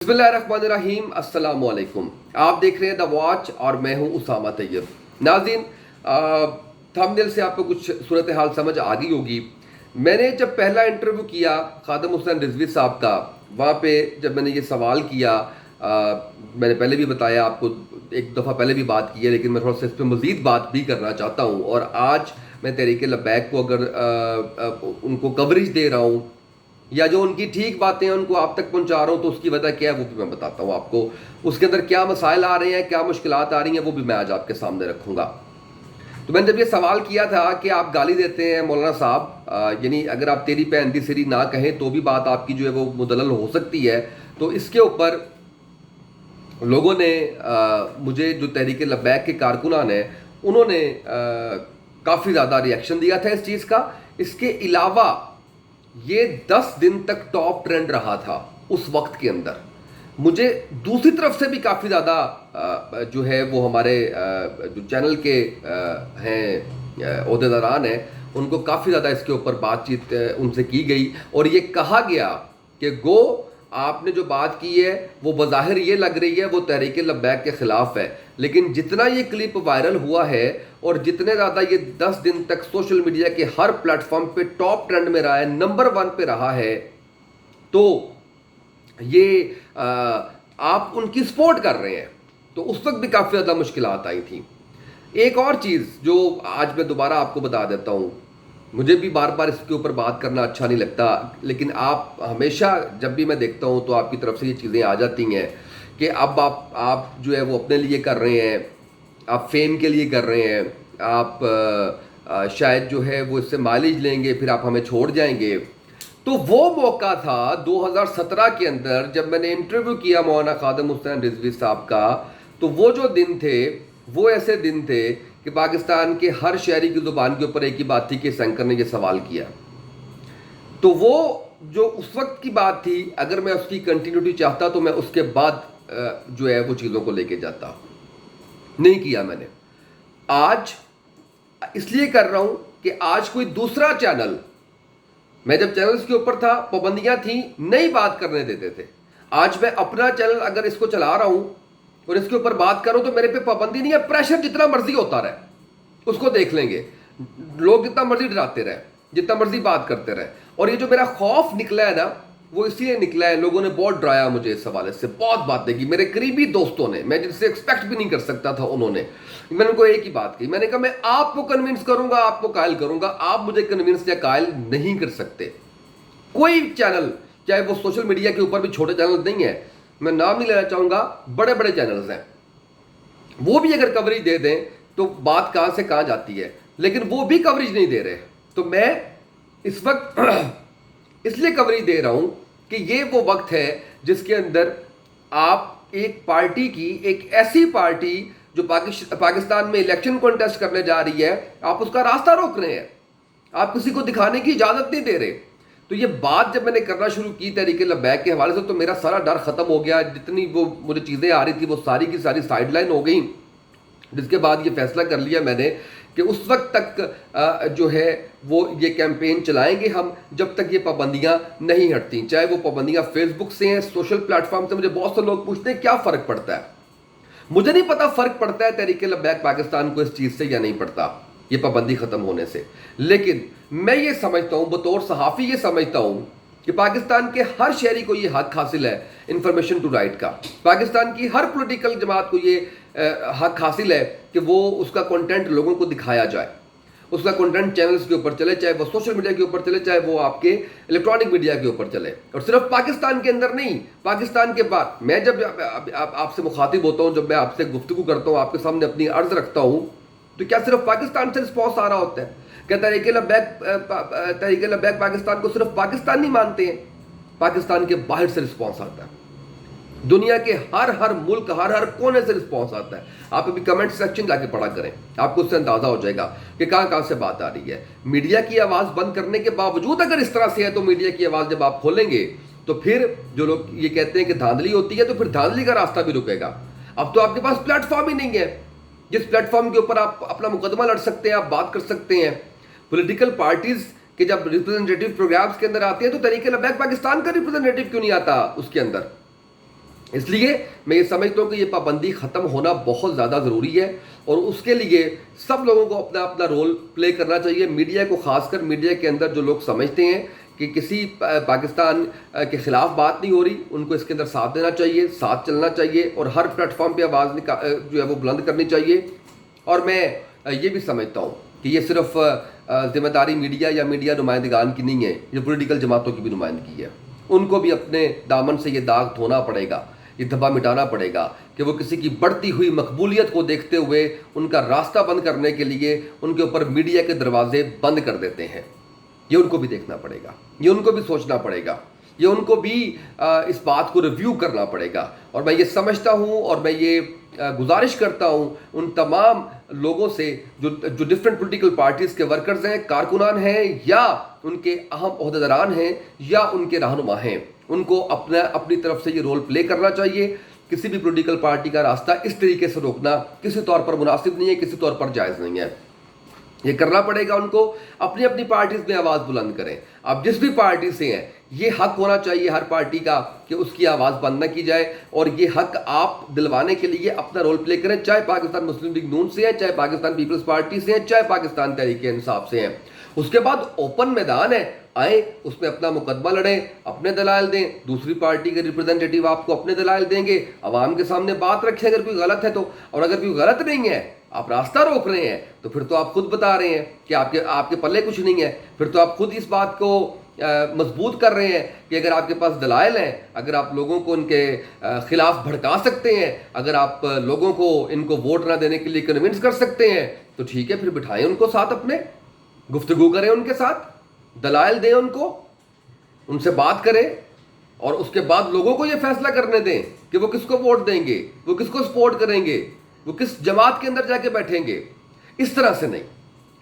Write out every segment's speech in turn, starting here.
बिस्मिल्लाहिर्रहमानिर्रहीम, अस्सलाम वालेकुम। आप देख रहे हैं द वॉच और मैं हूं उसामा तैयब। नाज़रीन, थंबनेल से आपको कुछ सूरत हाल समझ आ गई होगी। मैंने जब पहला इंटरव्यू किया खादम हुसैन रिजवी साहब का, वहाँ पे जब मैंने ये सवाल किया, मैंने पहले भी बताया आपको, एक दफ़ा पहले भी बात की है, लेकिन मैं थोड़ा सा इस पर मज़ीद बात भी करना चाहता हूँ। और आज मैं तहरीक लब्बैक को अगर उनको कवरेज दे रहा हूँ या जो उनकी ठीक बातें हैं उनको आप तक पहुंचा रहा हूं, तो उसकी वजह क्या है वो भी मैं बताता हूं आपको। उसके अंदर क्या मसाइल आ रहे हैं, क्या मुश्किलात आ रही हैं, वो भी मैं आज आपके सामने रखूंगा। तो मैंने जब ये सवाल किया था कि आप गाली देते हैं मौलाना साहब, यानी अगर आप तेरी पैन दी सिरी ना कहें तो भी बात आपकी जो है वो मुदल्लल हो सकती है, तो इसके ऊपर लोगों ने मुझे, जो तहरीक लब्बैक के कारकुनान हैं, उन्होंने काफ़ी ज़्यादा रिएक्शन दिया था इस चीज़ का। इसके अलावा ये 10 दिन तक टॉप ट्रेंड रहा था उस वक्त के अंदर। मुझे दूसरी तरफ से भी काफ़ी ज़्यादा जो है वो हमारे जो चैनल के हैं ओहदेदारान हैं, उनको काफ़ी ज़्यादा इसके ऊपर बातचीत उनसे की गई और ये कहा गया कि गो आपने जो बात की है वो बज़ाहिर ये लग रही है वो तहरीक लब्बैक के ख़िलाफ़ है, लेकिन जितना ये क्लिप वायरल हुआ है और जितने ज़्यादा ये 10 दिन तक सोशल मीडिया के हर प्लेटफॉर्म पे टॉप ट्रेंड में रहा है, नंबर 1 पे रहा है, तो ये आप उनकी सपोर्ट कर रहे हैं। तो उस वक्त भी काफ़ी ज़्यादा मुश्किलात आई थी। एक और चीज़ जो आज मैं दोबारा आपको बता देता हूँ, मुझे भी बार बार इसके ऊपर बात करना अच्छा नहीं लगता, लेकिन आप हमेशा जब भी मैं देखता हूँ तो आपकी तरफ से ये चीज़ें आ जाती हैं कि अब आप जो है वो अपने लिए कर रहे हैं, आप फेम के लिए कर रहे हैं, आप शायद जो है वो इससे माइलेज लेंगे, फिर आप हमें छोड़ जाएंगे। तो वो मौका था 2017 के अंदर जब मैंने इंटरव्यू किया मौलाना खादम हुसैन रिजवी साहब का। तो वो जो दिन थे वो ऐसे दिन थे कि पाकिस्तान के हर शहरी की ज़ुबान के ऊपर एक ही बात थी कि शंकर ने ये सवाल किया। तो वो जो उस वक्त की बात थी, अगर मैं उसकी कंटिन्यूटी चाहता तो मैं उसके बाद जो है वो चीज़ों को लेके जाता। नहीं किया मैंने। आज इसलिए कर रहा हूं कि आज कोई दूसरा चैनल, मैं जब चैनल्स के ऊपर था पाबंदियां थी, नहीं बात करने देते थे। आज मैं अपना चैनल अगर इसको चला रहा हूं और इसके ऊपर बात करूं तो मेरे पे पाबंदी नहीं है, प्रेशर जितना मर्जी होता रहे, उसको देख लेंगे लोग, जितना मर्जी डराते रहे, जितना मर्जी बात करते रहे। और ये जो मेरा खौफ निकला है ना, वो इसलिए निकला है, लोगों ने बहुत डराया मुझे इस हवाले से, बहुत बातें की, मेरे करीबी दोस्तों ने, मैं जिनसे एक्सपेक्ट भी नहीं कर सकता था उन्होंने। मैंने उनको एक ही बात की, मैंने कहा मैं आपको कन्विंस करूंगा, आपको कायल करूंगा, आप मुझे कन्विंस या कायल नहीं कर सकते। कोई चैनल, चाहे वो सोशल मीडिया के ऊपर भी छोटे चैनल नहीं है, मैं नाम नहीं लेना चाहूंगा, बड़े बड़े चैनल्स हैं, वो भी अगर कवरेज दे दें तो बात कहां से कहां जाती है, लेकिन वो भी कवरेज नहीं दे रहे। तो मैं इस वक्त इसलिए कवरेज दे रहा हूं कि ये वो वक्त है जिसके अंदर आप एक पार्टी की, एक ऐसी पार्टी जो पाकिस्तान में इलेक्शन कॉन्टेस्ट करने जा रही है, आप उसका रास्ता रोक रहे हैं, आप किसी को दिखाने की इजाजत नहीं दे रहे। तो ये बात जब मैंने करना शुरू की तहरीक लब्बैक के हवाले से, तो मेरा सारा डर खत्म हो गया। जितनी वो मुझे चीज़ें आ रही थी वो सारी की सारी साइडलाइन हो गई। जिसके बाद ये फैसला कर लिया मैंने कि उस वक्त तक जो है वो ये कैंपेन चलाएंगे हम जब तक ये पाबंदियां नहीं हटती, चाहे वो पाबंदियां फेसबुक से हैं, सोशल प्लेटफॉर्म से। मुझे बहुत से लोग पूछते हैं क्या फ़र्क पड़ता है, मुझे नहीं पता फ़र्क पड़ता है तहरीक लब्बैक पाकिस्तान को इस चीज़ से या नहीं पड़ता, ये पाबंदी ख़त्म होने से। लेकिन मैं ये समझता हूँ, बतौर सहाफ़ी ये समझता हूँ कि पाकिस्तान के हर शहरी को ये हक हासिल है इंफॉर्मेशन टू राइट का। पाकिस्तान की हर पॉलिटिकल जमात को ये हक हासिल है कि वो उसका कंटेंट लोगों को दिखाया जाए, उसका कंटेंट चैनल्स के ऊपर चले, चाहे वो सोशल मीडिया के ऊपर चले, चाहे वो आपके इलेक्ट्रॉनिक मीडिया के ऊपर चले। और सिर्फ पाकिस्तान के अंदर नहीं, पाकिस्तान के बाद मैं जब आपसे मुखातिब होता हूँ, जब मैं आपसे गुफ्तगू करता हूँ, आपके सामने अपनी अर्ज रखता हूँ, तो क्या सिर्फ पाकिस्तान से रिस्पॉन्स आ रहा होता है? क्या तहरीक लब्बैक पाकिस्तान को सिर्फ पाकिस्तान नहीं मानते हैं? पाकिस्तान के बाहर से रिस्पॉन्स आता है, दुनिया के हर मुल्क, हर कोने से रिस्पॉन्स आता है। आप अभी कमेंट सेक्शन जाके पढ़ा करें, आपको उससे अंदाजा हो जाएगा कि कहाँ से बात आ रही है। मीडिया की आवाज़ बंद करने के बावजूद अगर इस तरह से है, तो मीडिया की आवाज़ जब आप खोलेंगे तो फिर जो लोग ये कहते हैं कि धांधली होती है, तो फिर धांधली का रास्ता भी रुकेगा। अब तो आपके पास प्लेटफॉर्म ही नहीं है जिस प्लेटफॉर्म के ऊपर आप अपना मुकदमा लड़ सकते हैं, आप बात कर सकते हैं। पॉलिटिकल पार्टीज के जब रिप्रेजेंटेटिव प्रोग्राम्स के अंदर आते हैं, तो तहरीक लब्बैक पाकिस्तान का रिप्रेजेंटेटिव क्यों नहीं आता उसके अंदर? اس لیے میں یہ سمجھتا ہوں کہ یہ پابندی ختم ہونا بہت زیادہ ضروری ہے، اور اس کے لیے سب لوگوں کو اپنا اپنا رول پلے کرنا چاہیے. میڈیا کو، خاص کر میڈیا کے اندر جو لوگ سمجھتے ہیں کہ کسی پاکستان کے خلاف بات نہیں ہو رہی، ان کو اس کے اندر ساتھ دینا چاہیے، ساتھ چلنا چاہیے، اور ہر پلیٹ فارم پہ آواز جو ہے وہ بلند کرنی چاہیے. اور میں یہ بھی سمجھتا ہوں کہ یہ صرف ذمہ داری میڈیا یا میڈیا نمائندگان کی نہیں ہے، یہ پولیٹیکل جماعتوں کی بھی نمائندگی ہے. ان کو بھی اپنے دامن سے یہ داغ دھونا پڑے گا، یہ دھبا مٹانا پڑے گا کہ وہ کسی کی بڑھتی ہوئی مقبولیت کو دیکھتے ہوئے ان کا راستہ بند کرنے کے لیے ان کے اوپر میڈیا کے دروازے بند کر دیتے ہیں. یہ ان کو بھی دیکھنا پڑے گا، یہ ان کو بھی سوچنا پڑے گا، یہ ان کو بھی اس بات کو ریویو کرنا پڑے گا. اور میں یہ سمجھتا ہوں اور میں یہ گزارش کرتا ہوں ان تمام لوگوں سے جو ڈفرینٹ پولیٹیکل پارٹیز کے ورکرز ہیں، کارکنان ہیں، یا ان کے اہم عہدیداران ہیں، یا ان کے رہنما ہیں، ان کو اپنی طرف سے یہ رول پلے کرنا چاہیے. کسی بھی پولیٹیکل پارٹی کا راستہ اس طریقے سے روکنا کسی طور پر مناسب نہیں ہے، کسی طور پر جائز نہیں ہے. یہ کرنا پڑے گا ان کو. اپنی اپنی پارٹیز میں آواز بلند کریں. آپ جس بھی پارٹی سے ہیں، یہ حق ہونا چاہیے ہر پارٹی کا کہ اس کی آواز بند نہ کی جائے، اور یہ حق آپ دلوانے کے لیے اپنا رول پلے کریں، چاہے پاکستان مسلم لیگ نون سے ہیں، چاہے پاکستان پیپلز پارٹی سے ہیں، چاہے پاکستان تحریک انصاف سے ہیں. اس کے بعد اوپن میدان ہے، آئیں اس میں اپنا مقدمہ لڑیں، اپنے دلائل دیں. دوسری پارٹی کے ریپرزینٹیٹیو آپ کو اپنے دلائل دیں گے، عوام کے سامنے بات رکھیں اگر کوئی غلط ہے تو. اور اگر کوئی غلط نہیں ہے، آپ راستہ روک رہے ہیں، تو پھر تو آپ خود بتا رہے ہیں کہ آپ کے پلے کچھ نہیں ہے. پھر تو آپ خود اس بات کو مضبوط کر رہے ہیں کہ اگر آپ کے پاس دلائل ہیں، اگر آپ لوگوں کو ان کے خلاف بھڑکا سکتے ہیں، اگر آپ لوگوں کو ان کو ووٹ نہ دینے کے لیے کنونس کر سکتے ہیں، تو ٹھیک ہے، پھر بٹھائیں ان کو ساتھ، اپنے گفتگو کریں ان کے ساتھ، دلائل دیں ان کو، ان سے بات کریں، اور اس کے بعد لوگوں کو یہ فیصلہ کرنے دیں کہ وہ کس کو ووٹ دیں گے، وہ کس کو سپورٹ کریں گے، وہ کس جماعت کے اندر جا کے بیٹھیں گے. اس طرح سے نہیں،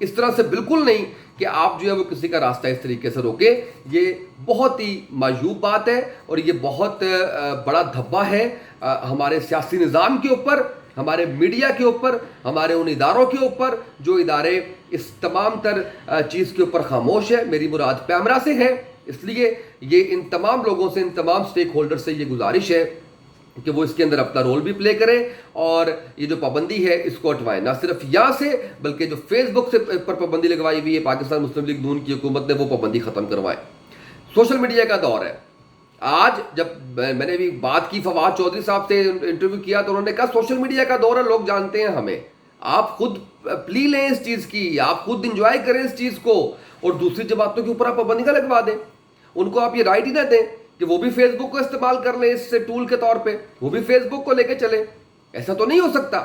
اس طرح سے بالکل نہیں کہ آپ جو ہے وہ کسی کا راستہ اس طریقے سے روکیں. یہ بہت ہی معیوب بات ہے، اور یہ بہت بڑا دھبا ہے ہمارے سیاسی نظام کے اوپر، ہمارے میڈیا کے اوپر، ہمارے ان اداروں کے اوپر جو ادارے اس تمام تر چیز کے اوپر خاموش ہے. میری مراد پیمرا سے ہے. اس لیے یہ ان تمام لوگوں سے، ان تمام سٹیک ہولڈر سے یہ گزارش ہے کہ وہ اس کے اندر اپنا رول بھی پلے کریں، اور یہ جو پابندی ہے اس کو ہٹوائیں. نہ صرف یہاں سے، بلکہ جو فیس بک سے پر پابندی لگوائی ہوئی ہے پاکستان مسلم لیگ نون کی حکومت نے، وہ پابندی ختم کروائیں. سوشل میڈیا کا دور ہے. آج جب میں نے بھی بات کی فواد چودھری صاحب سے، انٹرویو کیا، تو انہوں نے کہا سوشل میڈیا کا دور ہے، لوگ جانتے ہیں ہمیں. آپ خود پلی لیں اس چیز کی، آپ خود انجوائے کریں اس چیز کو، اور دوسری جماعتوں کے اوپر آپ پابندی کا لگوا دیں. ان کو آپ یہ رائٹ ہی نہ دیں کہ وہ بھی فیس بک کو استعمال کر لیں اس سے ٹول کے طور پہ، وہ بھی فیس بک کو لے کے چلیں. ایسا تو نہیں ہو سکتا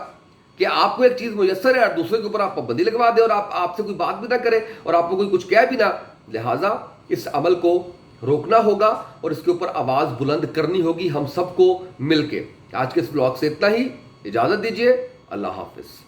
کہ آپ کو ایک چیز میسر ہے اور دوسرے کے اوپر آپ پابندی لگوا دیں، اور آپ سے کوئی بات بھی نہ کرے، اور آپ کو کوئی کچھ کہہ بھی نہ. لہٰذا اس عمل کو روکنا ہوگا، اور اس کے اوپر آواز بلند کرنی ہوگی ہم سب کو مل کے. آج کے اس بلاگ سے اتنا ہی. اجازت دیجیے. اللہ حافظ.